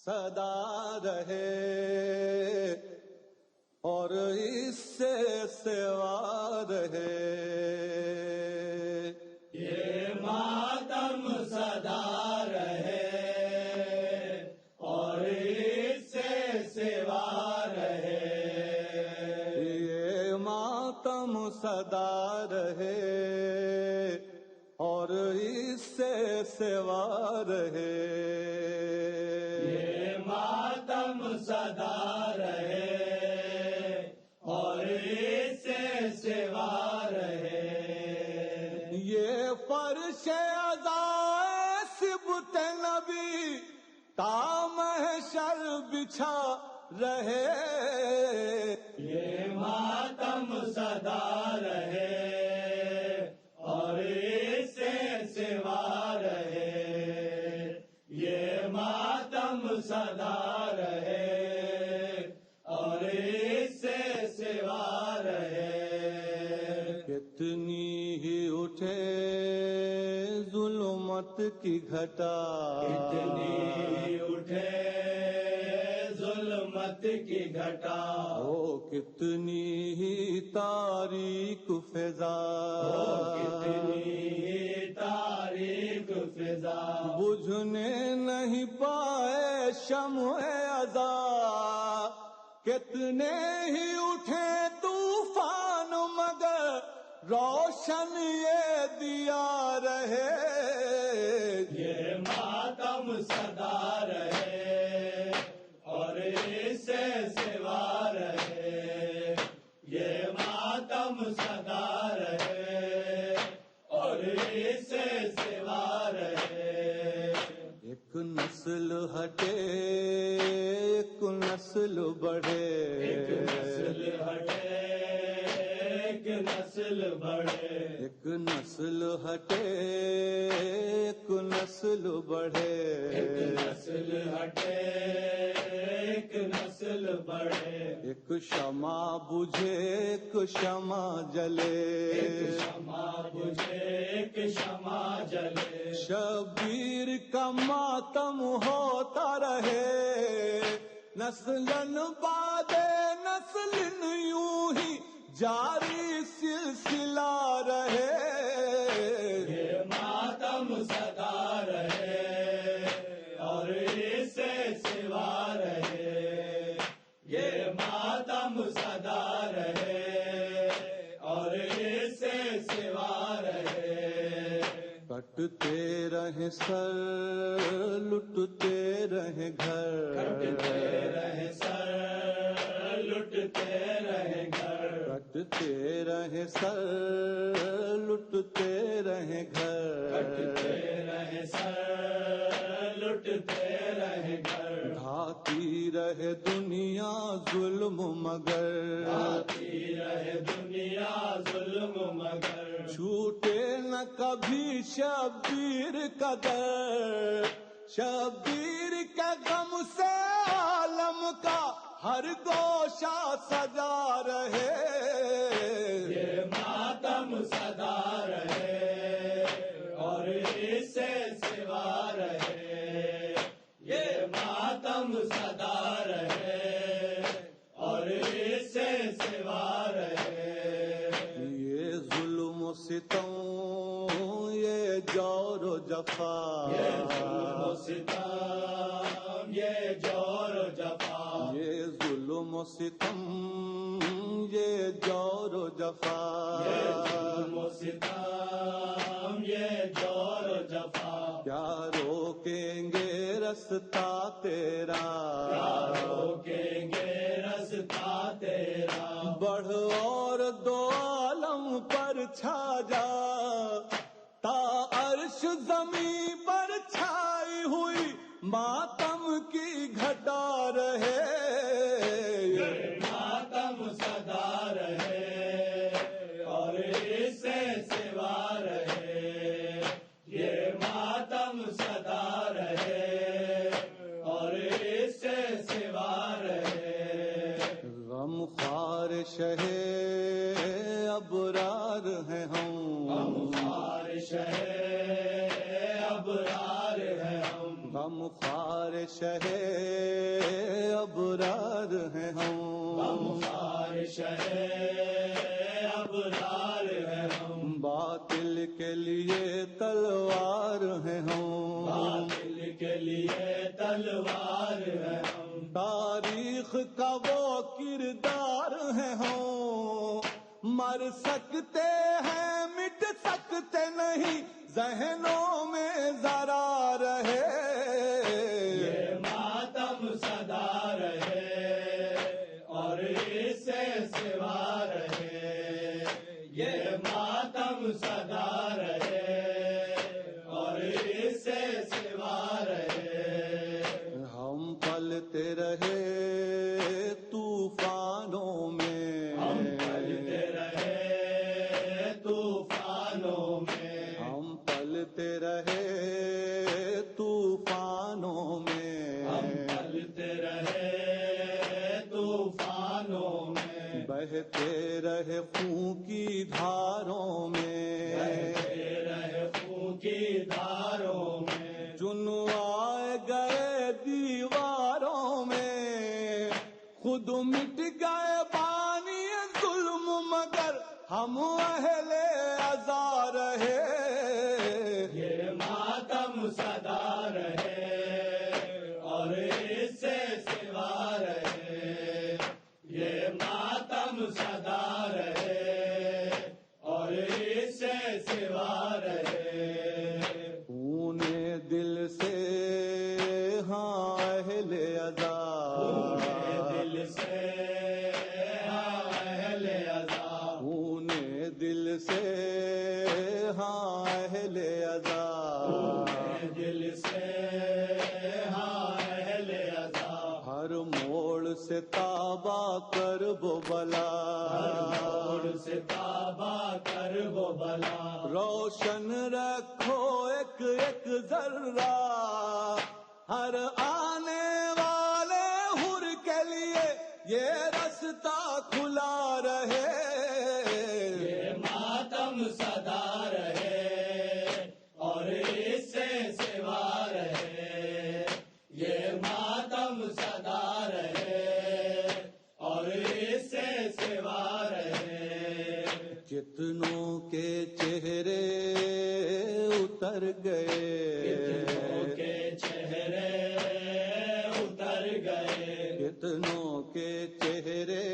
سدا رہے اور اس سے سوا رہے، یہ ماتم سدا رہے اور اس سے سوا رہے، یہ ماتم سدا رہے اور اس سے سوا رہے، یہ ماتم سدا رہے اور اس سے سوا رہے، یہ فرش عزا سبط نبی تا محشر بچھا رہے، یہ ماتم سدا رہے اور اس سے سوا رہے، یہ ماتم سدا رہے اور اس سے سوا رہے، کتنی ہی اٹھے ظلمت کی گھٹا، کتنی اٹھے ظلمت کی گھٹا، او کتنی ہی تاریک فضا، کتنی تاریک فضا، بجھنے نہیں پائے شمع عزا، کتنے ہی اٹھے طوفان مگر روشن یہ دیا رہے، یہ ماتم سدا رہے اور اس سے سوا رہے، یہ ماتم سدا رہے اور اس سے سوا رہے، ایک نسل ہٹے ایک نسل بڑھے، ایک نسل ہٹے ایک نسل بڑھے، ایک نسل ہٹے ایک نسل بڑھے، ایک نسل ہٹے ایک نسل بڑھے، ایک شمع بجھے ایک شمع جلے، ایک شمع بجھے ایک شمع جلے، شبیر کا ماتم ہوتا رہے، نسلن بعد نسلن یوں ہی جاری سلسلہ رہے، یہ ماتم سدا رہے اور اس سے سوا رہے، یہ ماتم سدا رہے اور اس سے سوا رہے، کٹتے رہے سر لٹتے رہے گھر، کٹتے رہے سر لٹتے رہے گھر، کٹتے رہے سر لٹتے رہے گھر، کٹتے رہے سر لٹتے رہے گھر، ڈھاتی رہے دنیا ظلم مگر، آتی رہے دنیا ظلم مگر، چھوٹے نہ کبھی شبیر کا در، شبیر کے غم سے عالم کا ہر گوشہ سجا رہے، یہ ماتم سدا رہے اور اس سے سوا رہے، یہ ماتم سدا رہے اور اس سے سوا رہے، یہ ظلم و ستم یہ جور و جفا، یہ ظلم و ستم یہ جور و جفا، یہ ظلم و ستم یہ جور و جفا، یہ ظلم و ستم یہ جور و جفا، کیا روکیں گے رستہ تیرا، کیا روکیں گے رستہ تیرا، بڑھ اور دو عالم پر چھا جا، تا عرش زمین پر چھائی ہوئی ماتم کی گھٹا رہے، یہ ماتم سدا رہے اور اس سے سوا رہے، یہ ماتم سدا رہے اور اس سے سوا رہے، غم خوار شہے ابرار ہیں ہم، ہم خارش ہے ابرار ہے ہم، غم خوار شہ ابرار ہیں ہم، غم خوار شہ ابرار ہیں ہم، باطل کے لیے تلوار ہیں ہم، باطل کے لیے تلوار ہے ہم، تاریخ کا وہ کردار ہے ہم، مر سکتے ہیں مٹ سکتے نہیں، ذہنوں میں ذرا رہے، یہ ماتم سدا رہے اور اس سے سوا رہے، یہ ماتم سدا رہے اور اس سے سوا رہے، ہم پلتے رہے طوفانوں میں، ہم پلتے رہے طوفانوں میں، ہم پلتے رہے طوفانوں میں، ہم پلتے رہے طوفانوں میں، بہتے رہے خون کی دھاروں میں، بہتے رہے خون کی دھاروں میں، جنوائے گئے دیواروں میں، خود مٹ گئے بانی ظلم مگر ہم اہل عزا رہے، یہ ماتم سدا رہے اور اس سے سوا رہے، یہ ماتم سدا رہے اور اس سے سوا رہے، خون دل سے ہاں اہل عزا، دل سے ہاں اہل عزا، خون دل سے ہاں اہل عزا، دل سے ہاں اہل عزا، ہر موڑ سے تابا کر وہ بلا، موڑ سے تابا کر وہ بلا، روشن رکھو ایک ایک ذرہ، ہر آنے والے حر کے لیے یہ رستہ کھلا رہے، یہ ماتم سدا رہے اور اس سے سوا رہے، یہ ماتم سدا رہے اور اس سے سوا رہے، کتنوں کے چہرے اتر گئے، کتنوں کے چہرے اتر گئے، کتنوں کے چہرے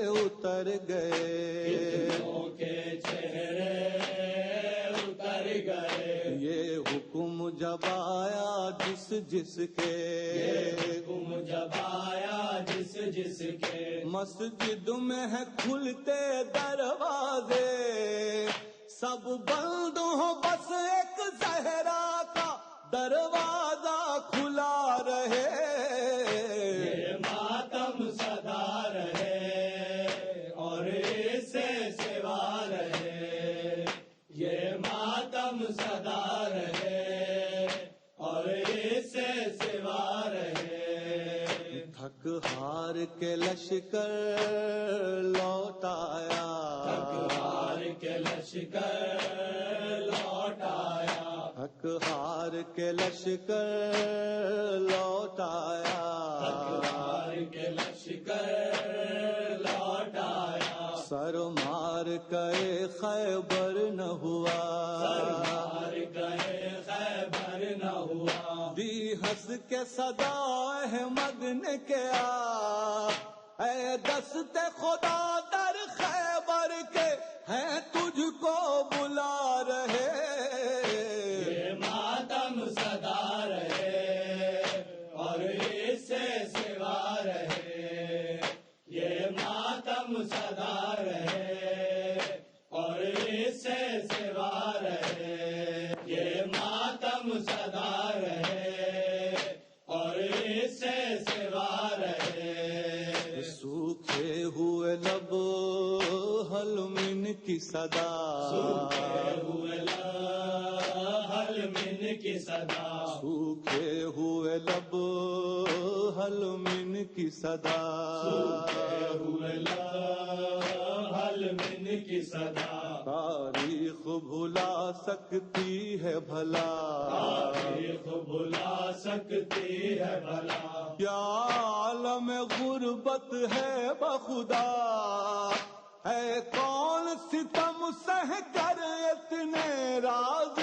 اتر گئے، کتنوں کے چہرے اتر گئے، یہ حکم جب آیا جس جس کے، حکم جب آیا جس جس کے، مسجد میں ہے کھلتے دروازے، سب بند ہو بس ایک زہرا کا دروازہ کھلا رہے، یہ ماتم سدا رہے اور اس سے سوا رہے، یہ ماتم سدا رہے اور اس سے سوا رہے، تھک ہار کے لشکر لوٹ آیا، تھک ہار کے لشکر لوٹ آیا، تھک ہار کے لشکر لوٹ آیا، تھک ہار کے لشکر لوٹ آیا، سر مار کے خیبر نہ ہوا، سرکار گئے خیبر نہ ہوا، دی ہنس کے صدا احمد نے کیا، اے دست خدا در خیبر کے ہیں تجھ کو بلا رہے، یہ ماتم سدا رہے اور اس سے سوا رہے، یہ ماتم سدا رہے اور اس سے سوا رہے، یہ ماتم سدا رہے اور اس سے سوا رہے، سوکھے ہوئے لب حلمن کی صدا، سوکھے ہوئے حلمن کی صدا، سوکھے ہوئے لب حلمن کی صدا، سوکھے ہوئے حلمن کی صدا، تاریخ بھلا سکتی ہے بھلا، تاریخ بلا سکتی ہے بھلا. کیا عالم غربت ہے بخدا، ہے کون ستم سہ کر اتنے راز